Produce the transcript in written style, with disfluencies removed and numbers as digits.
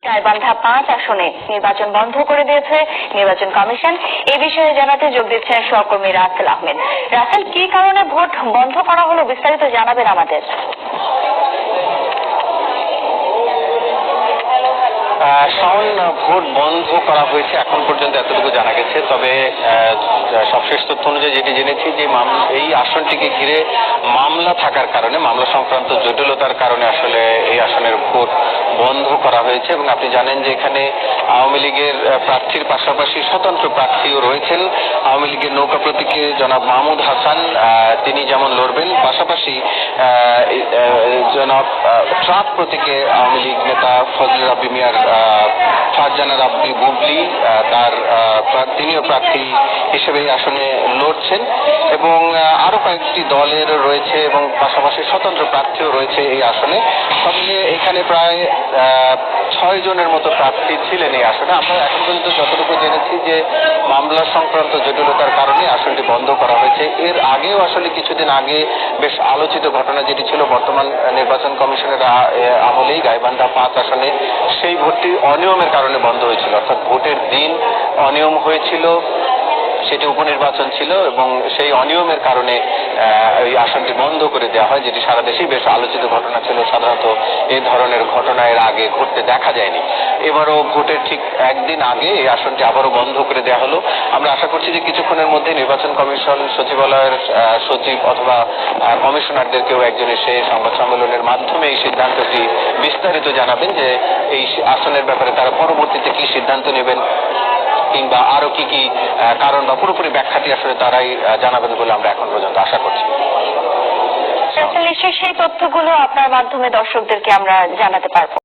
গাইবান্ধা 5 আসনে নির্বাচন বন্ধ করে দিয়েছে নির্বাচন কমিশন। এই বিষয়ে জানাতে যোগ দিচ্ছেন সহকর্মী রাসেল আহমেদ। রাসেল, কি কারণে ভোট বন্ধ করা হলো বিস্তারিত জানাবেন আমাদের। শাওন, ভোট বন্ধ করা হয়েছে এখন পর্যন্ত এতটুকু জানা গেছে। তবে সবশেষ তথ্য অনুযায়ী যেটি জেনেছি যে এই আসনটিকে ঘিরে মামলা থাকার কারণে, মামলা সংক্রান্ত জটিলতার কারণে আসলে এই আসনের ভোট বন্ধ করা হয়েছে। এবং আপনি জানেন যে এখানে আওয়ামী লীগের প্রার্থীর পাশাপাশি স্বতন্ত্র প্রার্থীও রয়েছেন। আওয়ামী লীগের নৌকা প্রতীকে জনাব মাহমুদ হাসান তিনি যেমন লড়বেন, পাশাপাশি জনাব ট্রাক প্রতীকে আওয়ামী লীগ নেতা ফজলে রাব্বি মিয়ার ফারজানা রাব্বি বুবলি তিনিও প্রার্থী হিসেবে এই আসনে লড়ছেন। এবং আরো কয়েকটি দলের রয়েছে এবং পাশাপাশি স্বতন্ত্র প্রার্থীও রয়েছে এই আসনে। তবে এখানে প্রায় 6 জনের মতো প্রার্থী ছিলেন এই আসনে। আমরা এখন পর্যন্ত যতটুকু জেনেছি যে মামলা সংক্রান্ত জটিলতার কারণে আসনটি বন্ধ করা হয়েছে। এর আগেও আসলে কিছুদিন আগে বেশ আলোচিত ঘটনা যেটি ছিল বর্তমান নির্বাচন কমিশনের আমলেই গাইবান্ধা 5 আসনে সেই ভোটটি অনিয়মের কারণে বন্ধ হয়েছিল। অর্থাৎ ভোটের দিন অনিয়ম হয়েছিল, সেটি উপনির্বাচন ছিল এবং সেই অনিয়মের কারণে এই আসনটি বন্ধ করে দেওয়া হয়, যেটি সারা দেশেই বেশ আলোচিত ঘটনা ছিল। সাধারণত এই ধরনের ঘটনা এর আগে ঘটতে দেখা যায়নি। এবারও ভোটের ঠিক একদিন আগে এই আসনটি আবারও বন্ধ করে দেওয়া হলো। আমরা আশা করছি যে কিছুক্ষণের মধ্যে নির্বাচন কমিশন সচিবালয়ের সচিব অথবা কমিশনারদেরকেও একজন এসে সংবাদ সম্মেলনের মাধ্যমে এই সিদ্ধান্তটি বিস্তারিত জানাবেন যে এই আসনের ব্যাপারে তারা পরবর্তীতে কি সিদ্ধান্ত নেবেন কিংবা আরো কি কি কারণ বা পুরোপুরি ব্যাখ্যাটি আসলে তারাই জানাবেন বলে আমরা এখন পর্যন্ত আশা করছি। নিশ্চয়ই সেই তথ্যগুলো আপনার মাধ্যমে দর্শকদেরকে আমরা জানাতে পারবো।